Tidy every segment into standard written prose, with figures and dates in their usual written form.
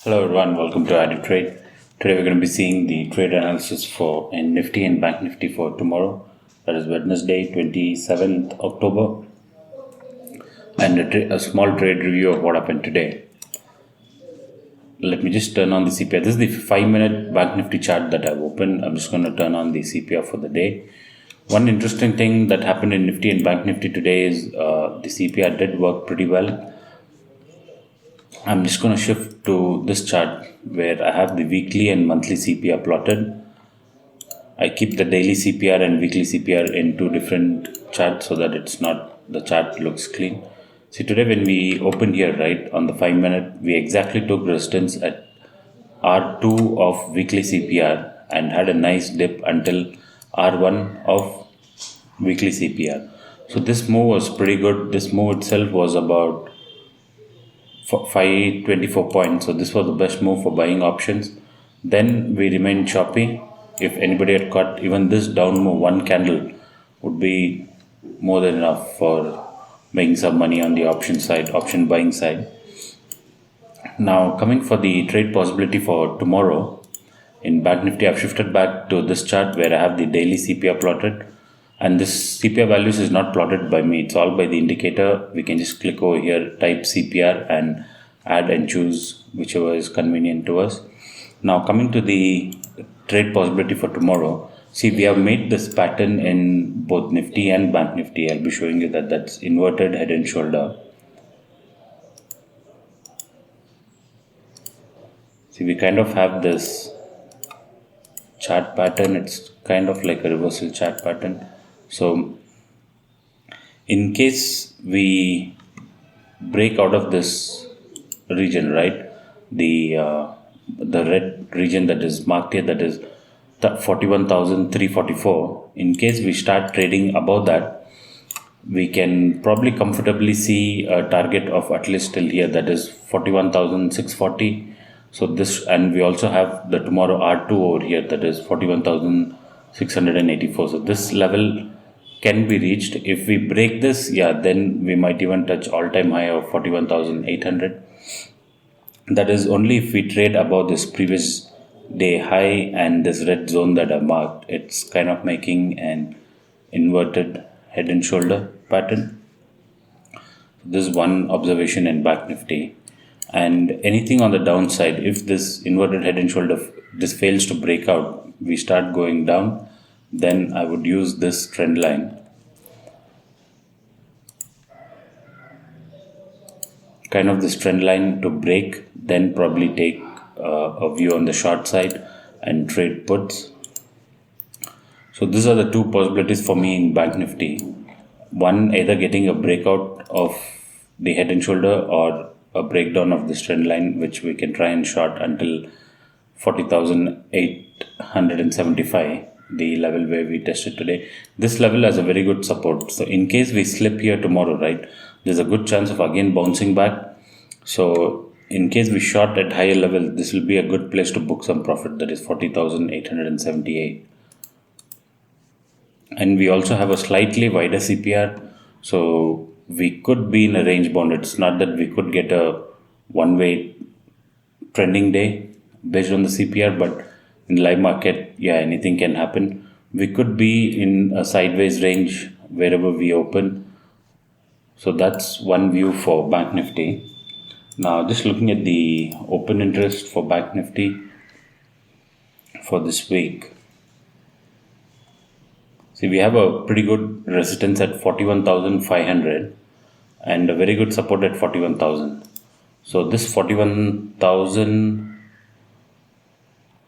Hello everyone, welcome to Added Trade. Today we're going to be seeing the trade analysis for Nifty and Banknifty for tomorrow. That is Wednesday, 27th October, and a small trade review of what happened today. Let me just turn on the CPR. This is the 5-minute Banknifty chart that I've opened. I'm just going to turn on the CPR for the day. One interesting thing that happened in Nifty and Banknifty today is the CPR did work pretty well. I'm just going to shift to this chart where I have the weekly and monthly CPR plotted. I keep the daily CPR and weekly CPR in two different charts so that the chart looks clean. See, today when we opened here, right, on the 5-minute, we exactly took resistance at R2 of weekly CPR and had a nice dip until R1 of weekly CPR. So this move was pretty good. This move itself was about 524 points. So this was the best move for buying options. Then we remained choppy. If anybody had caught even this down move, one candle would be more than enough for making some money on the option buying side. Now coming for the trade possibility for tomorrow, in Banknifty I've shifted back to this chart where I have the daily CPR plotted. And this CPR values is not plotted by me, it's all by the indicator. We can just click over here, type CPR and add and choose whichever is convenient to us. Now coming to the trade possibility for tomorrow, see, we have made this pattern in both Nifty and Banknifty. I'll be showing you that's inverted head and shoulder. See, we kind of have this chart pattern. It's kind of like a reversal chart pattern. So in case we break out of this region, right, the red region that is marked here, that is 41,344, in case we start trading above that, we can probably comfortably see a target of at least till here, that is 41,640. So this, and we also have the tomorrow R2 over here, that is 41,684. So this level can be reached. If we break this, then we might even touch all-time high of 41,800. That is only if we trade above this previous day high and this red zone that I marked. It's kind of making an inverted head and shoulder pattern. This is one observation in Banknifty. And anything on the downside, if this inverted head and shoulder, this fails to break out, we start going down, then I would use this trend line. Kind of this trend line to break, then probably take a view on the short side and trade puts. So these are the two possibilities for me in Banknifty. One, either getting a breakout of the head and shoulder or a breakdown of this trend line, which we can try and short until 40,875, the level where we tested today. This level has a very good support. So in case we slip here tomorrow, right, there's a good chance of again bouncing back. So in case we short at higher level, this will be a good place to book some profit, that is 40,878. And we also have a slightly wider CPR, so we could be in a range bound. It's not that we could get a one-way trending day based on the CPR, but in live market, anything can happen. We could be in a sideways range wherever we open. So that's one view for Banknifty. Now just looking at the open interest for Banknifty for this week. See, we have a pretty good resistance at 41,500 and a very good support at 41,000. So this 41,000,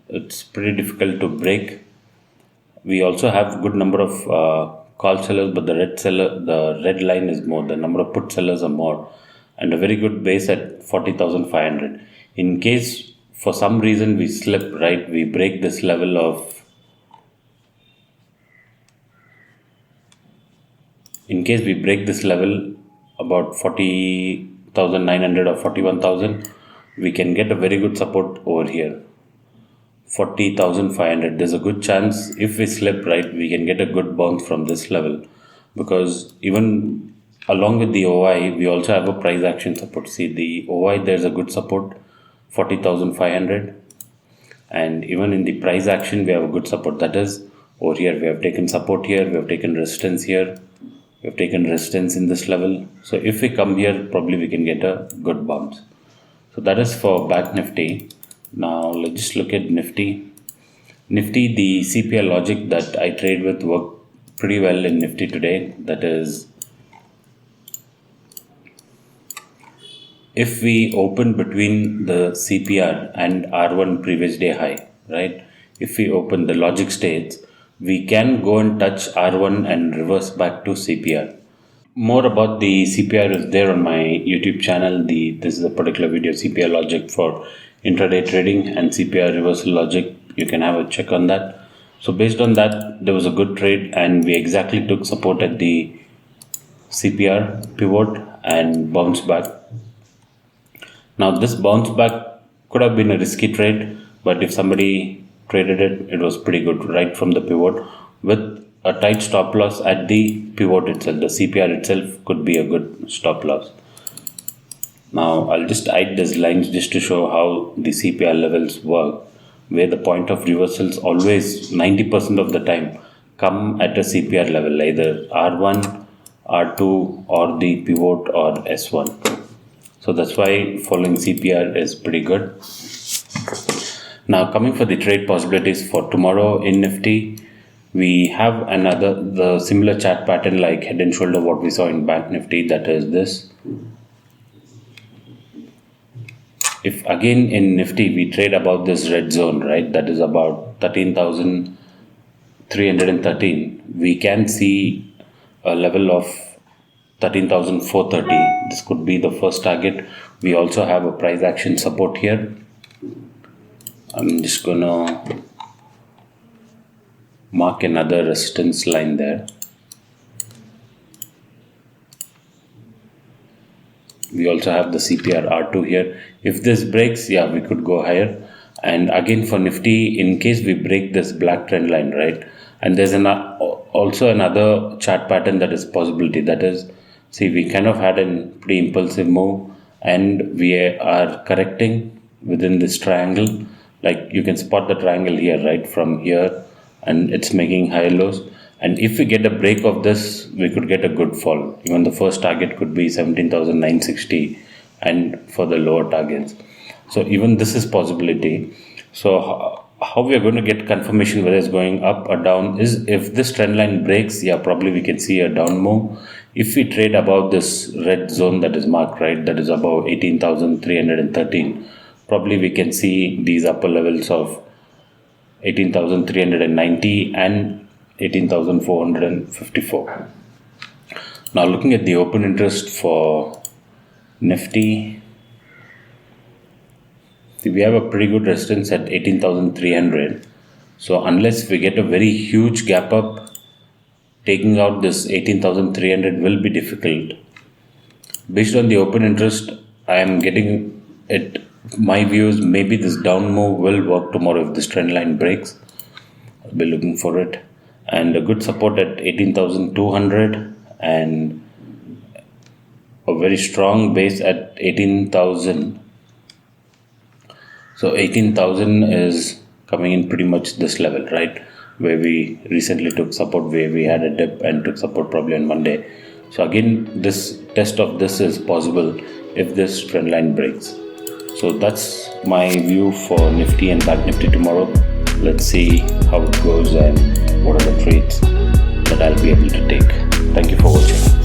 it's pretty difficult to break. We also have good number of call sellers, but the red line is more. The number of put sellers are more, and a very good base at 40,500. In case for some reason we slip, right, we break this level of. In case we break this level about 40,900 or 41,000, we can get a very good support over here, 40,500. There's a good chance if we slip, right, we can get a good bounce from this level, because even along with the OI, we also have a price action support. See, the OI, there's a good support. 40,500. And even in the price action we have a good support, that is over here. We have taken support here, we have taken resistance here, we have taken resistance in this level. So if we come here, probably we can get a good bounce. So that is for Banknifty. Now let's just look at Nifty. Nifty, the CPI logic that I trade with worked pretty well in Nifty today. That is, if we open between the CPR and R1 previous day high, right? If we open, the logic states we can go and touch R1 and reverse back to CPR. More about the CPR is there on my YouTube channel. This is a particular video, CPR logic for intraday trading and CPR reversal logic. You can have a check on that. So based on that, there was a good trade and we exactly took support at the CPR pivot and bounced back. Now this bounce back could have been a risky trade, but if somebody traded it, it was pretty good right from the pivot with a tight stop loss at the pivot itself. The CPR itself could be a good stop loss. Now I'll just hide these lines just to show how the CPR levels work, where the point of reversals always 90% of the time come at a CPR level, either R1, R2 or the pivot or S1. So that's why following CPR is pretty good. Now coming for the trade possibilities for tomorrow in Nifty, we have the similar chart pattern like head and shoulder what we saw in Banknifty, that is this. If again in Nifty we trade about this red zone, right, that is about 13,313, we can see a level of 13,430. This could be the first target. We also have a price action support here. I'm just gonna mark another resistance line there. We also have the CPR R2 here. If this breaks, yeah, we could go higher. And again for Nifty, in case we break this black trend line, right, and there's also another chart pattern that is possibility, that is, see, we kind of had a pretty impulsive move and we are correcting within this triangle. Like you can spot the triangle here, right, from here, and it's making higher lows. And if we get a break of this, we could get a good fall. Even the first target could be 17,960 and for the lower targets. So even this is possibility. So how we are going to get confirmation whether it's going up or down is if this trend line breaks, yeah, probably we can see a down move. If we trade above this red zone that is marked, right, that is above 18,313, probably we can see these upper levels of 18,390 and 18,454. Now looking at the open interest for Nifty, we have a pretty good resistance at 18,300. So unless we get a very huge gap up, taking out this 18,300 will be difficult. Based on the open interest, I am getting it. My view is maybe this down move will work tomorrow if this trend line breaks. I'll be looking for it. And a good support at 18,200 and a very strong base at 18,000. So 18,000 is coming in pretty much this level, right, where we recently took support, where we had a dip and took support probably on Monday. So again, this test of this is possible if this trend line breaks. So that's my view for Nifty and Banknifty tomorrow. Let's see how it goes and what are the trades that I'll be able to take. Thank you for watching.